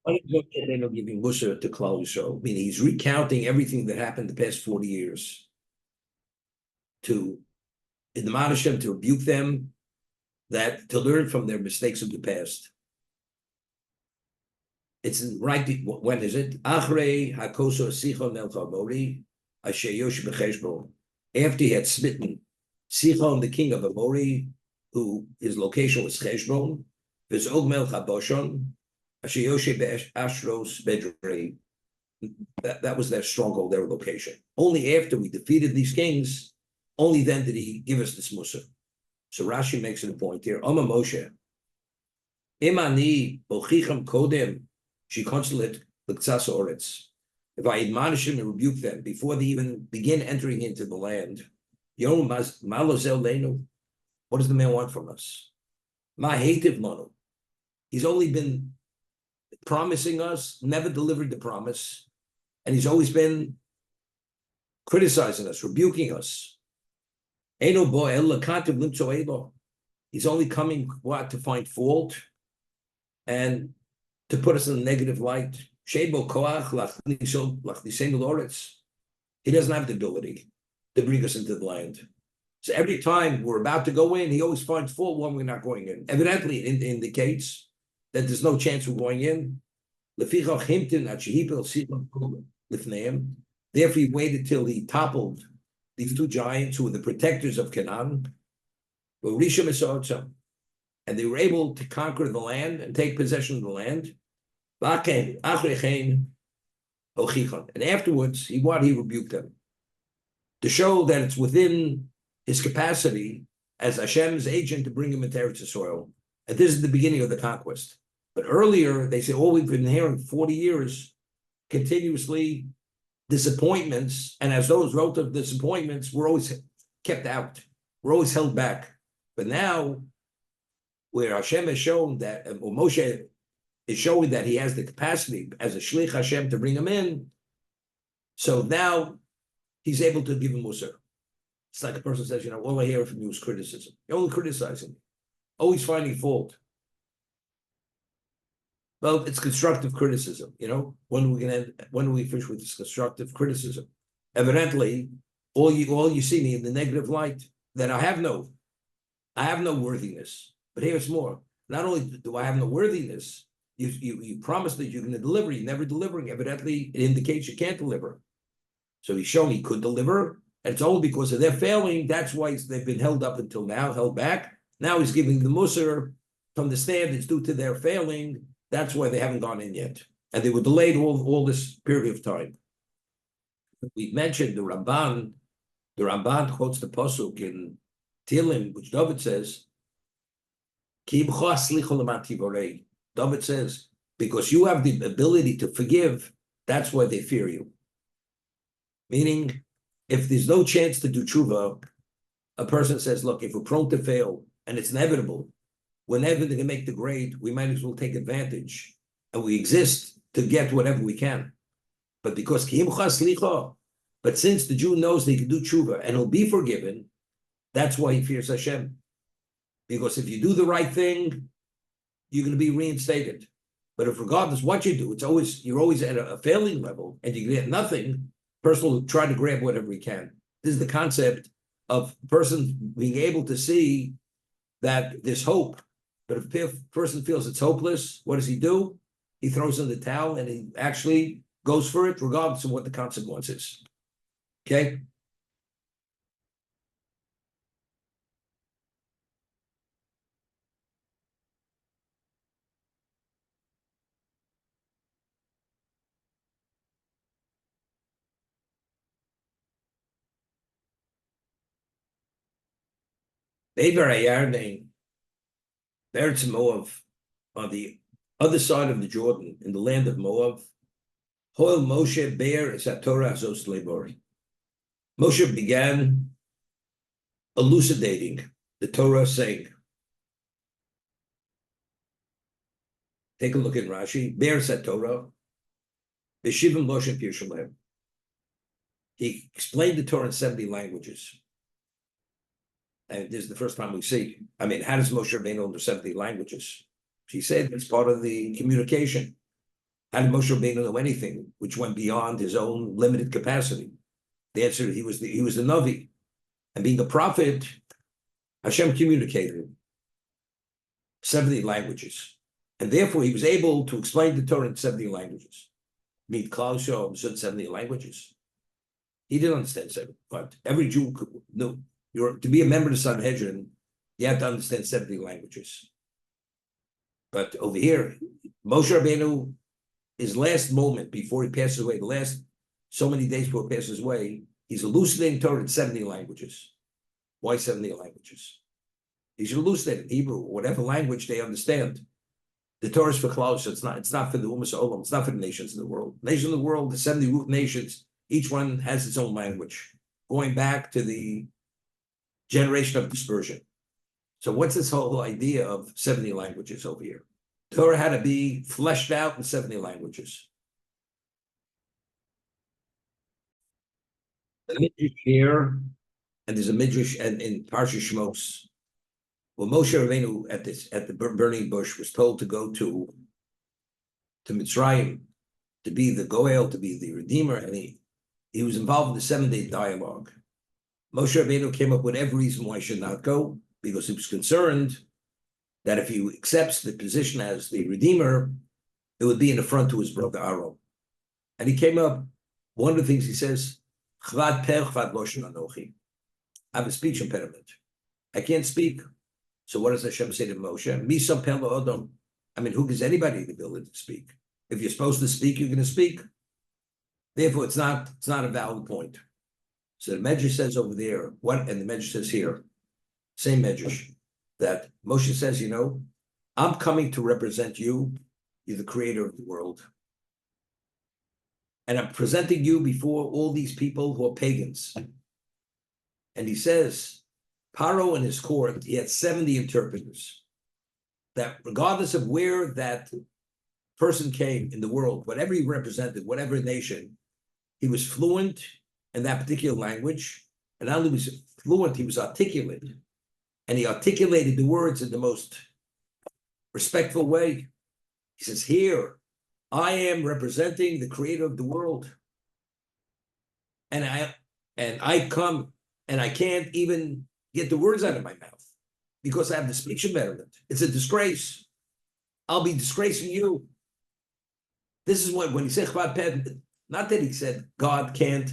Why they're not giving Musa to Klal Yisrael? Meaning he's recounting everything that happened the past 40 years to admonish them, to rebuke them, that to learn from their mistakes of the past. It's right. When is it? Achrei hakoso sichon el chamori asher yosh b'cheshbon. After he had smitten Sichon, the king of Amori, who his location was Cheshbon, v'zog melch haboshon asher yosh be'ashros bedrei. That was their stronghold, their location. Only after we defeated these kings, only then did he give us this Musa. So Rashi makes it a point here. Oma Moshe, imani bochicham kodem shikonsulet l'ktsas oretz. If I admonish them and rebuke them before they even begin entering into the land, Yom malozel leinu. What does the man want from us? Ma hativ manu. He's only been promising us, never delivered the promise, and he's always been criticizing us, rebuking us. He's only coming to find fault and to put us in a negative light. He doesn't have the ability to bring us into the land. So every time we're about to go in, he always finds fault when we're not going in. Evidently, it indicates that there's no chance we're going in. Therefore, he waited till he toppled these two giants who were the protectors of Canaan. And they were able to conquer the land and take possession of the land. And afterwards, he rebuked them to show that it's within his capacity as Hashem's agent to bring him into Eretz Yisrael. And this is the beginning of the conquest. But earlier, they say, we've been hearing 40 years, continuously disappointments. And as those relative disappointments, we're always kept out. We're always held back. But now, where Hashem has shown that, or Moshe is showing that he has the capacity as a Shlich Hashem to bring him in, so now he's able to give him Musar. It's like a person says, all I hear from you is criticism. You're only criticizing, always finding fault. Well, it's constructive criticism, When do we finish with this constructive criticism? Evidently, all you see me in the negative light, that I have no worthiness. But here's more. Not only do I have no worthiness, you promised that you're going to deliver, you're never delivering. Evidently, it indicates you can't deliver. So he's shown he could deliver, and it's only because of their failing. That's why they've been held up until now, held back. Now he's giving the Musar from the standards due to their failing. That's why they haven't gone in yet. And they were delayed all this period of time. We mentioned the Ramban. The Ramban quotes the Pasuk in Tehillim, which David says, David says, because you have the ability to forgive, that's why they fear you. Meaning, if there's no chance to do tshuva, a person says, look, if we're prone to fail, and it's inevitable, we're never going to make the grade, we might as well take advantage, and we exist to get whatever we can. But because but since the Jew knows that he can do tshuva, and he'll be forgiven, that's why he fears Hashem. Because if you do the right thing, you're going to be reinstated. But if regardless what you do, you're always at a failing level, and you get nothing, person will try to grab whatever he can. This is the concept of a person being able to see that there's hope. But if a person feels it's hopeless, what does he do? He throws in the towel and he actually goes for it, regardless of what the consequence is. Okay? Be'er Hayarden, Eretz Moab, on the other side of the Jordan, in the land of Moab, Hoel Moshe Be'er Torah Zos Lebor. Moshe began elucidating the Torah, saying, take a look at Rashi, Be'er Torah, B'shivim Moshe Pirshalem. He explained the Torah in 70 languages. And this is the first time we see. How does Moshe Rabeinu know 70 languages? She said it's part of the communication. How did Moshe Rabeinu know anything which went beyond his own limited capacity? The answer: he was the Navi, and being a prophet, Hashem communicated 70 languages, and therefore he was able to explain the Torah in 70 languages. Meet Klaus Shaw understood 70 languages. He didn't understand 70, but every Jew knew. To be a member of the Sanhedrin, you have to understand 70 languages. But over here, Moshe Rabeinu, his last moment before he passes away, the last so many days before he passes away, he's elucidating Torah in 70 languages. Why 70 languages? He should elucidate in Hebrew, or whatever language they understand. The Torah is for Klaus, it's not for the Ummah Olam, it's not for the nations in the world. Nations in the world, the 70 root nations, each one has its own language, going back to the generation of dispersion. So what's this whole idea of 70 languages over here? Torah had to be fleshed out in 70 languages. The Midrash here, and there's a Midrash in Parsha Shmos. Well, Moshe Rabeinu at the burning bush was told to go to Mitzrayim to be the Goel, to be the Redeemer, and he was involved in the 7-day dialogue. Moshe Rabeinu came up with every reason why he should not go, because he was concerned that if he accepts the position as the Redeemer, it would be an affront to his brother Aaron. And he came up, one of the things he says, I have a speech impediment. I can't speak. So what does Hashem say to Moshe? I mean, who gives anybody the ability to speak? If you're supposed to speak, you're going to speak. Therefore, it's not a valid point. So the Medrash says over there, and the Medrash says here, same Medrash, that Moshe says, I'm coming to represent you. You're the creator of the world. And I'm presenting you before all these people who are pagans. And he says, Paro in his court, he had 70 interpreters. That regardless of where that person came in the world, whatever he represented, whatever nation, he was fluent in that particular language. And not only was he fluent, he was articulate. And he articulated the words in the most respectful way. He says, here, I am representing the creator of the world. And I come, and I can't even get the words out of my mouth because I have the speech impediment. It's a disgrace. I'll be disgracing you. This is when he said, not that he said God can't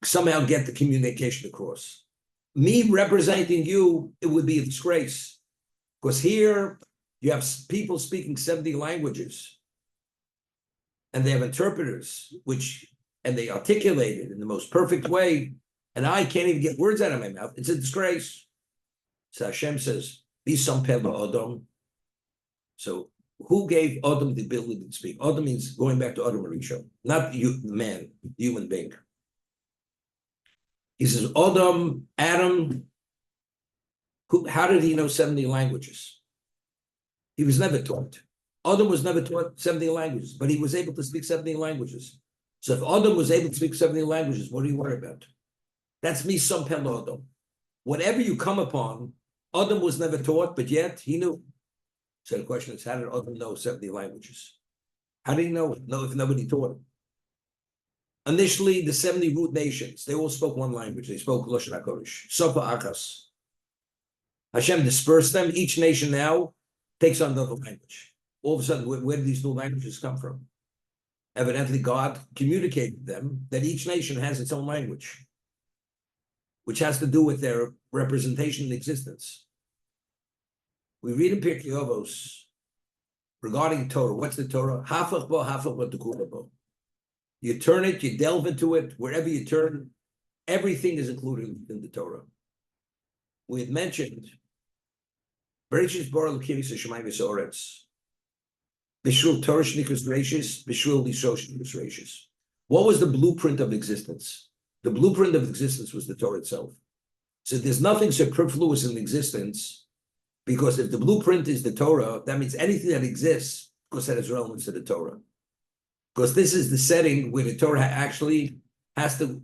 somehow get the communication across. Me representing you, it would be a disgrace. Because here you have people speaking 70 languages. And they have interpreters, and they articulate it in the most perfect way. And I can't even get words out of my mouth. It's a disgrace. So Hashem says, be some pella Adam. So who gave Adam the ability to speak? Adam means going back to Adam Rishon, not you, man, human being. He says, Adam, how did he know 70 languages? He was never taught. Adam was never taught 70 languages, but he was able to speak 70 languages. So if Adam was able to speak 70 languages, what do you worry about? That's me, some pella Adam. Whatever you come upon, Adam was never taught, but yet he knew. So the question is, how did Adam know 70 languages? How did he know it? No, if nobody taught him. Initially, the 70 root nations, they all spoke one language. They spoke Lashon HaKodesh, Sofa Akas. Hashem dispersed them. Each nation now takes on another language. All of a sudden, where do these new languages come from? Evidently, God communicated them that each nation has its own language, which has to do with their representation in existence. We read in Pirkei Avos regarding Torah. What's the Torah? Hafach bo, hafach bo, tekula bo. You turn it, you delve into it, wherever you turn, everything is included in the Torah. We had mentioned Bereshit bara Elokim es hashamayim v'ha'aretz. B'shul Torah shnikus reishis, b'shul lishosh shnikus reishis. What was the blueprint of existence? The blueprint of existence was the Torah itself. So there's nothing superfluous in existence, because if the blueprint is the Torah, that means anything that exists, of course, that has relevance to the Torah. Because this is the setting where the Torah actually has to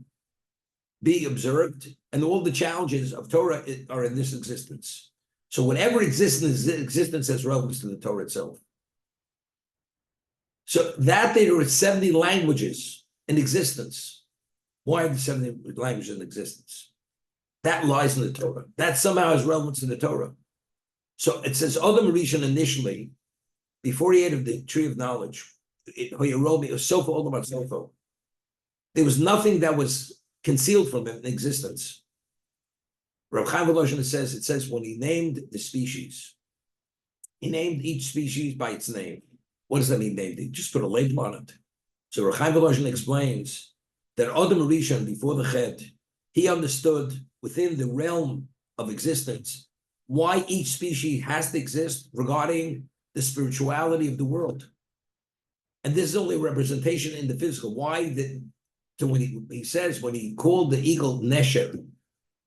be observed, and all the challenges of Torah are in this existence. So whatever existence has relevance to the Torah itself. So that there were 70 languages in existence. Why are the 70 languages in existence? That lies in the Torah. That somehow has relevance in the Torah. So it says Adam Rishon initially, before he ate of the tree of knowledge, there was nothing that was concealed from him in existence. Rav Kalatsky says, it says when he named the species, he named each species by its name. What does that mean, named? He just put a label on it. So Rav Kalatsky explains that Adam Rishon, before the Chet, he understood within the realm of existence why each species has to exist regarding the spirituality of the world. And this is only a representation in the physical. Why? So when he says, when he called the eagle Nesher,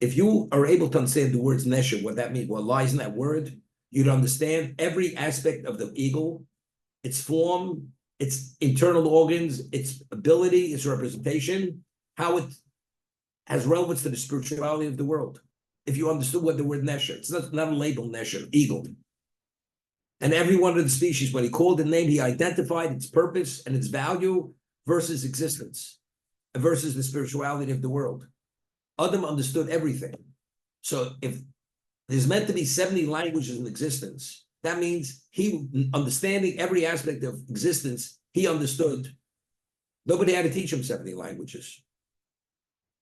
if you are able to understand the words Nesher, what that means, what lies in that word, you'd understand every aspect of the eagle, its form, its internal organs, its ability, its representation, how it has relevance to the spirituality of the world. If you understood what the word Nesher, it's not a label, Nesher, eagle. And every one of the species, when he called the name, he identified its purpose and its value versus existence, and versus the spirituality of the world. Adam understood everything. So if there's meant to be 70 languages in existence, that means he, understanding every aspect of existence, he understood. Nobody had to teach him 70 languages.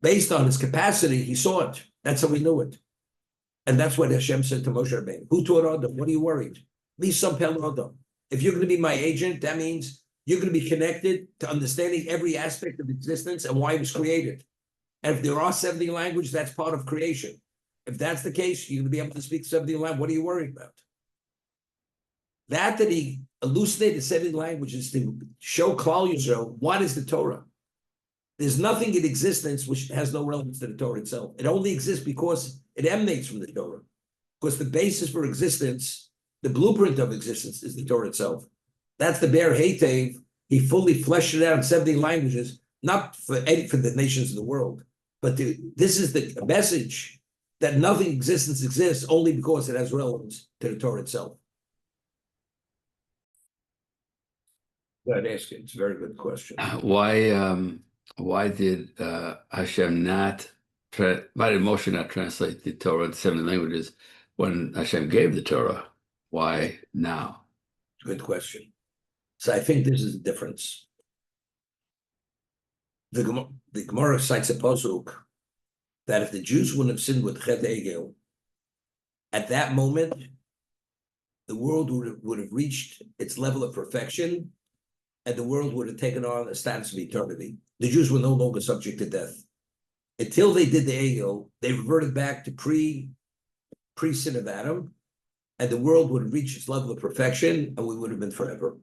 Based on his capacity, he saw it. That's how he knew it. And that's what Hashem said to Moshe Rabeinu. Who taught Adam? What are you worried? Me Sampel Adam. If you're going to be my agent, that means you're going to be connected to understanding every aspect of existence and why it was created. And if there are 70 languages, that's part of creation. If that's the case, you're going to be able to speak 70 languages. What are you worried about? That he elucidated 70 languages to show Klal Yisrael what is the Torah. There's nothing in existence which has no relevance to the Torah itself. It only exists because it emanates from the Torah. Because the basis for existence, the blueprint of existence, is the Torah itself. That's the Be'er Heitev. He fully fleshed it out in 70 languages, not for the nations of the world, but this is the message that nothing exists only because it has relevance to the Torah itself. Go ahead, ask it. It's a very good question. Why did Hashem not? Why did Moshe not translate the Torah into 70 languages when Hashem gave the Torah? Why now? Good question. So I think this is the difference. The Gemara cites a pasuk that if the Jews wouldn't have sinned with Chet Egel, at that moment, the world would have reached its level of perfection, and the world would have taken on a status of eternity. The Jews were no longer subject to death. Until they did the Egel, they reverted back to pre-sin of Adam, and the world would have reached its level of perfection, and we would have been forever.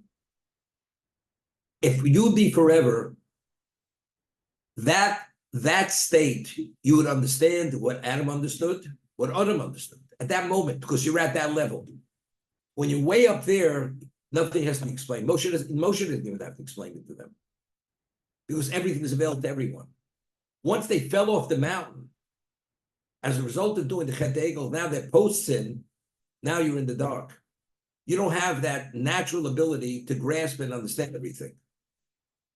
If you would be forever, that state, you would understand what Adam understood, what Adam understood at that moment, because you're at that level. When you're way up there, nothing has to be explained. Moshe didn't even have to explain it to them, because everything is available to everyone. Once they fell off the mountain, as a result of doing the Chet Egel, now they're post-sin, now you're in the dark. You don't have that natural ability to grasp and understand everything.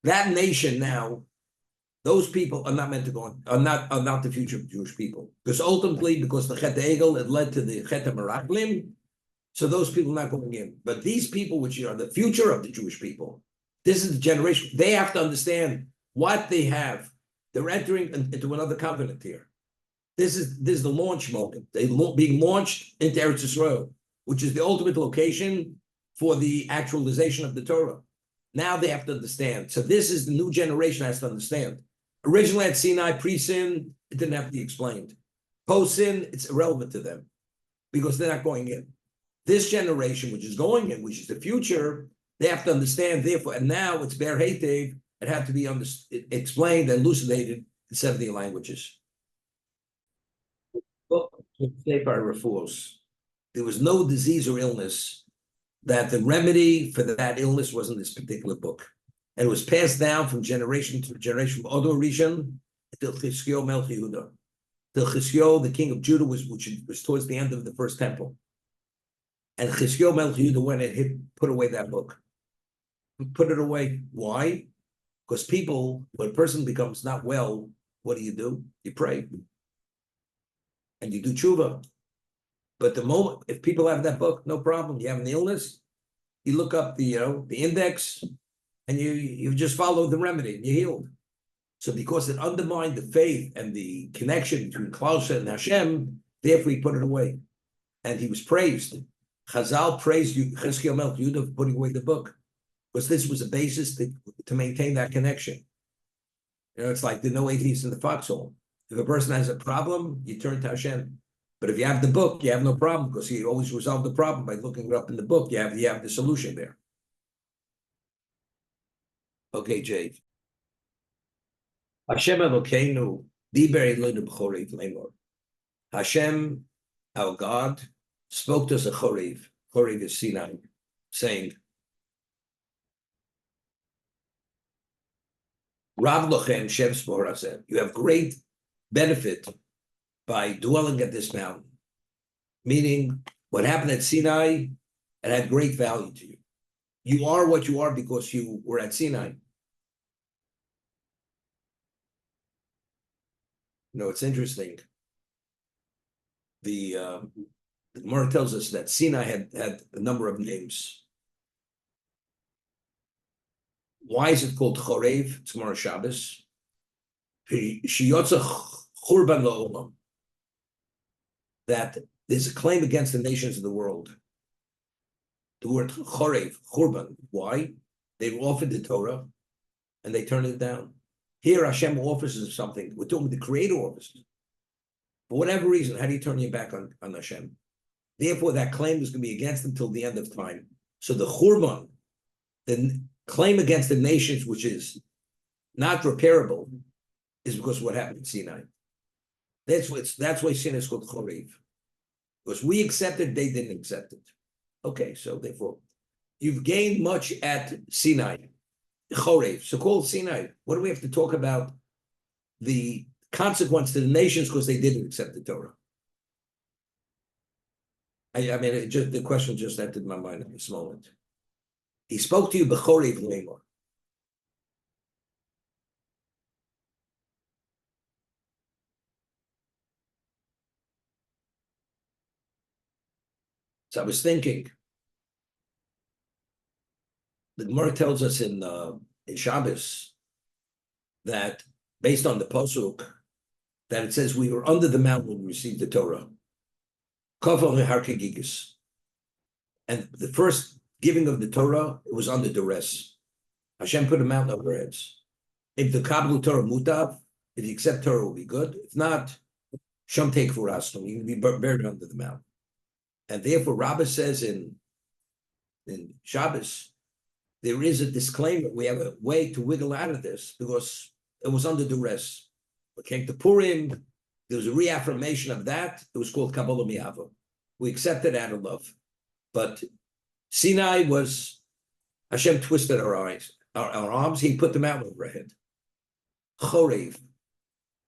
That nation now, those people are not meant to go on, are not the future of Jewish people. Because ultimately, because the Chet Egel, it led to the Chet HaMeraglim, so those people are not going in. But these people, which are the future of the Jewish people, this is the generation, they have to understand what they have. They're entering into another covenant here. This is the launch moment. They're being launched into Eretz Yisrael, which is the ultimate location for the actualization of the Torah. Now they have to understand. So this is the new generation has to understand. Originally at Sinai, pre-sin, it didn't have to be explained. Post-sin, it's irrelevant to them because they're not going in. This generation, which is going in, which is the future, they have to understand, therefore, and now it's Be'er Heitev, it had to be explained and elucidated in 70 languages. Well, say by Rafus, there was no disease or illness that the remedy for that illness was in this particular book. And it was passed down from generation to generation from Odo Rishon until Chizkiyo Melech Yehuda. Till Chizkiyo, the king of Judah, which was towards the end of the first temple. And Chizkiyo Melech Yehuda went and put away that book. put it away. Why? Because people, when a person becomes not well, what do? You pray. And you do tshuva. But the moment, if people have that book, no problem. You have an illness, you look up the index, and you just follow the remedy, and you're healed. So because it undermined the faith and the connection between Klaus and Hashem, therefore he put it away. And he was praised. Chazal praised Chizkiel Melech Yehuda for putting away the book, because this was a basis to maintain that connection. It's like the no atheists in the foxhole. If a person has a problem, you turn to Hashem. But if you have the book, you have no problem, because he always resolved the problem by looking it up in the book. You have the solution there. Okay, Jade. Hashem Elokeinu diber Eloinu b'chorev lemor. Hashem, our God, spoke to us at Chorev. Chorev is Sinai, saying, Rav lochem Shem Spor Hashem. You have great benefit by dwelling at this mountain. Meaning, what happened at Sinai, it had great value to you. You are what you are because you were at Sinai. It's interesting. The Gemara tells us that Sinai had a number of names. Why is it called Chorev? It's Gemara Shabbos. Shiyotza Churban La'olam. That there's a claim against the nations of the world. The word Chorev, Churban. Why? They were offered the Torah, and they turned it down. Here, Hashem offers us something. We're talking the Creator offers. For whatever reason, how do you turn your back on Hashem? Therefore, that claim is going to be against them till the end of time. So the Churban, the claim against the nations, which is not repairable, is because of what happened in Sinai. That's why Sinai is called Chorev. Because we accepted, they didn't accept it. Okay, so therefore, you've gained much at Sinai. Chorev, so called Sinai. What do we have to talk about? The consequence to the nations because they didn't accept the Torah. I mean, the question just entered my mind at this moment. He spoke to you b'chorev lemor. So I was thinking, the Gemara tells us in Shabbos that based on the pasuk that it says we were under the mountain when we received the Torah. And the first giving of the Torah, it was under duress. Hashem put a mountain over our heads. If the Kabbalah Torah mutav, if you accept Torah, it will be good. If not, Shem take for us, you can be buried under the mountain. And therefore, Rabbah says in Shabbos, there is a disclaimer. We have a way to wiggle out of this because it was under duress. It came to Purim. There was a reaffirmation of that. It was called Kabbalah Mi'ava. We accepted out of love. But Sinai was, Hashem twisted our arms. He put them out over our head. Chorev.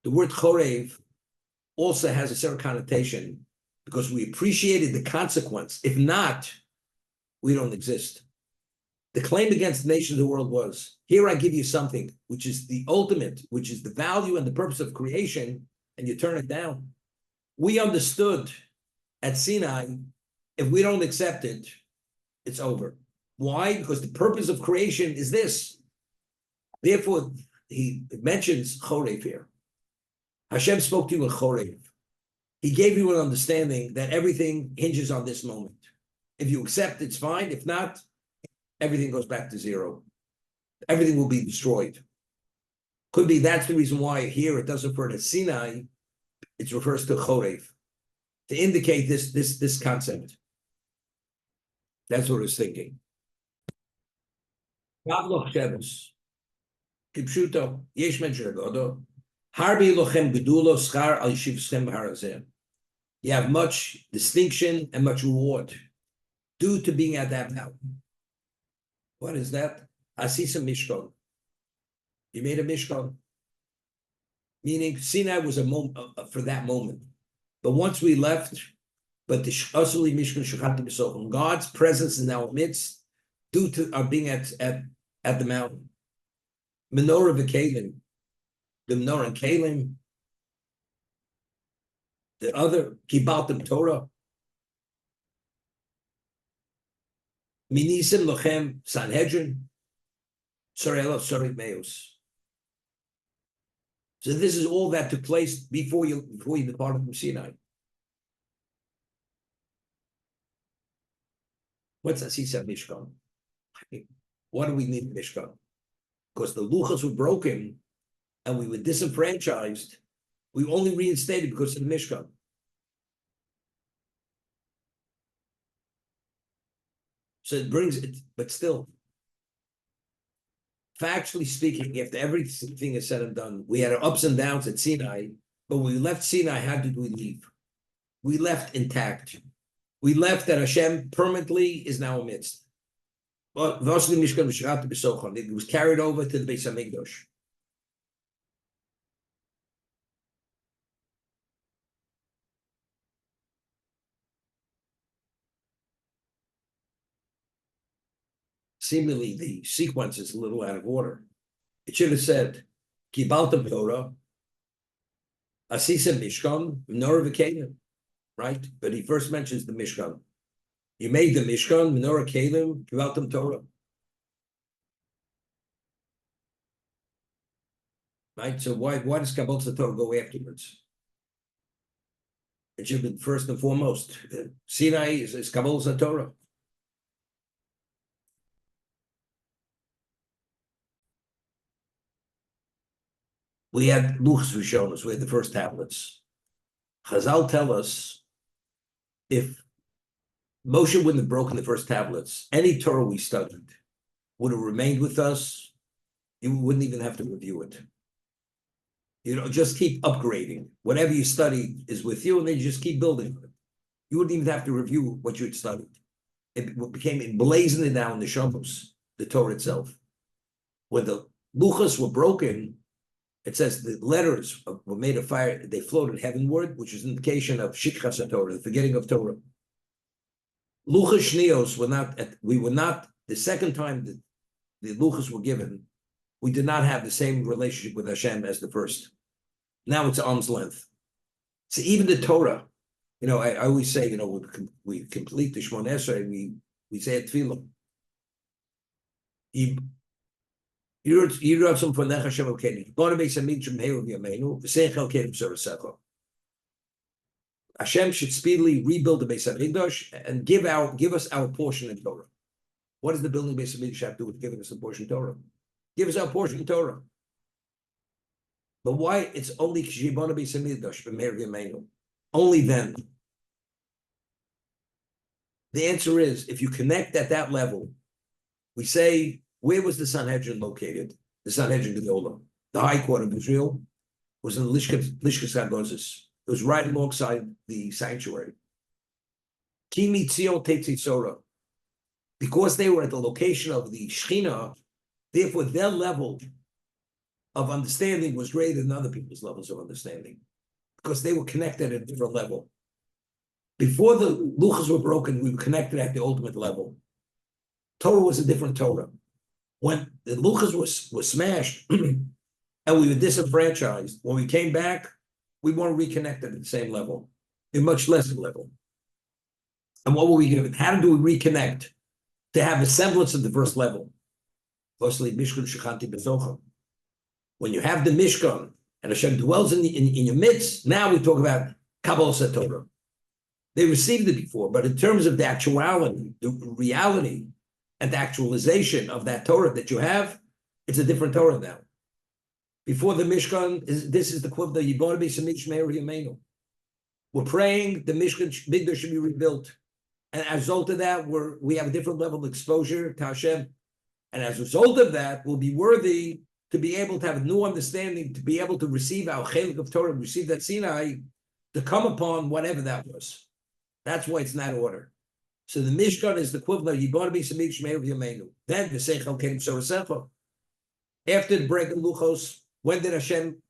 The word Chorev also has a certain connotation because we appreciated the consequence. If not, we don't exist. The claim against the nations of the world was, here I give you something, which is the ultimate, which is the value and the purpose of creation, and you turn it down. We understood at Sinai, if we don't accept it, it's over. Why? Because the purpose of creation is this. Therefore, he mentions Chorev here. Hashem spoke to you in Chorev. He gave you an understanding that everything hinges on this moment. If you accept, it's fine. If not, everything goes back to zero. Everything will be destroyed. Could be that's the reason why here it doesn't refer to Sinai, it refers to Chorev, to indicate this concept. That's what I was thinking. Pavlov Sheves, Kipshuto, Yesh Men Sheragodo, Harbi Lochem Gedulo Schar Al Yishivschem Harazeh. You have much distinction and much reward due to being at that mountain. What is that? Asisa Mishkan. You made a Mishkan. Meaning Sinai was a moment for that moment. But once we left, but the Asuli Mishkan Shechati B'Sochim, God's presence is now amidst, due to our being at at the mountain. Menorah v'kelim, the menorah and kelim. The other kibaltem Torah. Minisim lochem Sanhedrin. Sorel Sorit Meos. So this is all that took place before you departed from Sinai. What's Asisa Mishkan? Why do we need Mishkan? Because the luchas were broken and we were disenfranchised. We only reinstated because of the Mishkan. So it brings it, but still, factually speaking, after everything is said and done, we had our ups and downs at Sinai, but when we left Sinai, how did we leave? We left intact. We left that Hashem permanently is now amidst. But it was carried over to the Beis Hamikdash. Seemingly, the sequence is a little out of order. It should have said, Kibaltem Torah, Asisa Mishkan, Menorah v'kelim, right? But he first mentions the Mishkan. You made the Mishkan, Menorah Kelim, Kibaltem Torah. Right? So why does Kabbalah Torah go afterwards? It should be first and foremost. Sinai is Kabbalah Torah. We had Luchas Rishonos, we had the first tablets. Chazal tell us if Moshe wouldn't have broken the first tablets, any Torah we studied would have remained with us. You wouldn't even have to review it. You know, just keep upgrading. Whatever you study is with you, and then you just keep building on it. You wouldn't even have to review what you had studied. It became emblazoned now in the Shamos, the Torah itself. When the Luchas were broken, it says the letters were made of fire, they floated heavenward, which is an indication of Shikchas Torah, the forgetting of Torah. Luchas Shnios we were not, the second time that the Luchas were given, we did not have the same relationship with Hashem as the first. Now it's arm's length. So even the Torah, you know, I always say, you know, we complete the Shmon Esrei, we say at Tefillah. Hashem should speedily rebuild the Beis Hamikdash and give us our portion in Torah. What does the building Beis Hamikdash have to do with giving us a portion of Torah? Give us our portion in Torah. But why it's only Kshibana Beis Hamikdash b'meir v'yameinu? Only then. The answer is, if you connect at that level, we say, where was the Sanhedrin located? The Sanhedrin Gedolah, the High Court of Israel, was in Lishkas HaGozis. It was right alongside the sanctuary. Kimi Tzion Tetzitzora. Because they were at the location of the Shechina, therefore their level of understanding was greater than other people's levels of understanding, because they were connected at a different level. Before the Luchas were broken, we were connected at the ultimate level. Torah was a different Torah. When the Luchas were smashed and we were disenfranchised, when we came back, we weren't reconnected at the same level, a much less level. And what were we given? How do we reconnect to have a semblance of the first level? Firstly, Mishkan Shechanti B'Zocha. When you have the Mishkan and Hashem dwells in your midst, now we talk about Kabbalah Torah. They received it before, but in terms of the actuality, the reality, and the actualization of that Torah that you have, it's a different Torah now. Before the Mishkan, this is the equivalent of Yibor Beis Hamikdash Yameinu. We're praying the Mishkan should be rebuilt. And as a result of that, we have a different level of exposure to Hashem. And as a result of that, we'll be worthy to be able to have a new understanding, to be able to receive our chelik of Torah, receive that Sinai, to come upon whatever that was. That's why it's in that order. So the Mishkan is the equivalent of Yibor Beis Hamikdash Yameinu. Then the Seichel came Sorasecha. After the break of Luchos, when did Hashem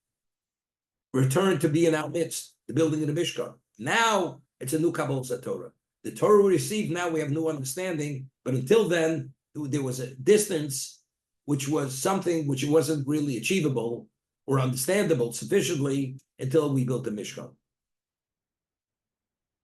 return to be in our midst, the building of the Mishkan? Now it's a new Kabbalah Torah. The Torah we received, now we have new understanding, but until then, there was a distance which was something which wasn't really achievable or understandable sufficiently until we built the Mishkan.